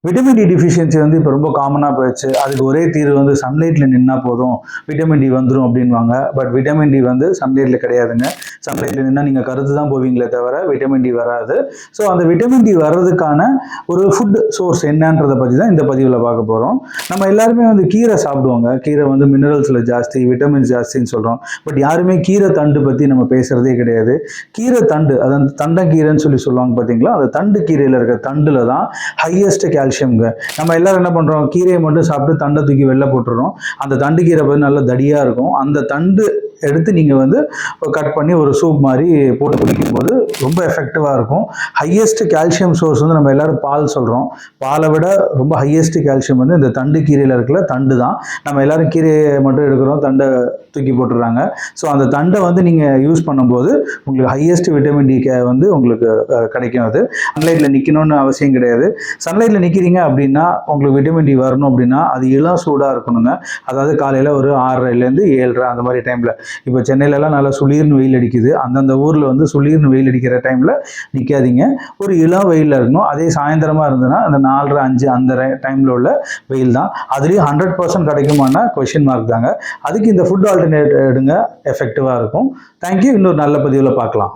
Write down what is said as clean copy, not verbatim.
Vitamin D deficiency வந்து இப்போ ரொம்ப காமனாக போயிடுச்சு. அதுக்கு ஒரே தீர்வு வந்து சன்லைட்டில் நின்னா போதும், விட்டமின் டி வந்துடும் அப்படின்வாங்க. பட் விட்டமின் டி வந்து சன்லைட்டில் கிடையாதுங்க. சன்லைட்டில் நின்னா நீங்கள் கருத்து தான் போவீங்களே தவிர விட்டமின் டி வராது. ஸோ அந்த விட்டமின் டி வர்றதுக்கான ஒரு ஃபுட் சோர்ஸ் என்னன்றதை பற்றி தான் இந்த பதிவில் பார்க்க போகிறோம். நம்ம எல்லாருமே வந்து கீரை சாப்பிடுவாங்க. கீரை வந்து மினரல்ஸில் ஜாஸ்தி, விட்டமின்ஸ் ஜாஸ்தின்னு சொல்கிறோம். பட் யாருமே கீரை தண்டு பற்றி நம்ம பேசுகிறதே கிடையாது. கீரை தண்டு, அது அந்த தண்டங்கீரைன்னு சொல்லுவாங்க பார்த்தீங்களா, அந்த தண்டு கீரையில் இருக்கிற தண்டில் தான் ஹையஸ்ட் கால்சியம்ங்க. நம்ம எல்லாரும் என்ன பண்றோம், கீரையை மட்டும் சாப்பிட்டு தண்டை தூக்கி வெளில போட்டுறோம். அந்த தண்டு கீரை வந்து நல்ல தடியா இருக்கும். அந்த தண்டு எடுத்து நீங்கள் வந்து கட் பண்ணி ஒரு சூப் மாதிரி போட்டு குடிக்கும்போது ரொம்ப எஃபெக்டிவாக இருக்கும். ஹையஸ்ட் கால்சியம் சோர்ஸ் வந்து நம்ம எல்லாரும் பால் சொல்கிறோம். பாலை விட ரொம்ப ஹையஸ்ட் கால்சியம் வந்து இந்த தண்டு கீரையில் இருக்கிற தண்டு தான். நம்ம எல்லாரும் கீரையை மட்டும் எடுக்கிறோம், தண்டை தூக்கி போட்டுடுறாங்க. ஸோ அந்த தண்டை வந்து நீங்கள் யூஸ் பண்ணும்போது உங்களுக்கு ஹையஸ்ட் விட்டமின் டி வந்து உங்களுக்கு கிடைக்கும். அது சன்லைட்டில் நிற்கணும்னு அவசியம் கிடையாது. சன்லைட்டில் நிற்கிறீங்க அப்படின்னா உங்களுக்கு விட்டமின் டி வரணும் அப்படின்னா அது இளம் சூடாக இருக்கணுங்க. அதாவது காலையில் ஒரு 6:30லேருந்து 7:30 அந்த மாதிரி டைமில். இப்போ சென்னையிலலாம் நல்லா சுளீர்னு வெயில் அடிக்குது. அந்தந்த ஊரில் வந்து சுளீர்னு வெயில் அடிக்கிற டைமில் நிற்காதீங்க. ஒரு இளம் வெயிலில் இருக்கணும். அதே சாயந்தரமாக இருந்ததுன்னா அந்த 4:30 5 அந்த டைமில் உள்ள வெயில் தான். அதுலேயும் 100% கிடைக்குமானா கொஸ்டின் மார்க் தாங்க. அதுக்கு இந்த ஃபுட் ஆல்டர்னேட் எடுங்க, எஃபெக்டிவாக இருக்கும். தேங்க்யூ. இன்னொரு நல்ல பதிவில் பார்க்கலாம்.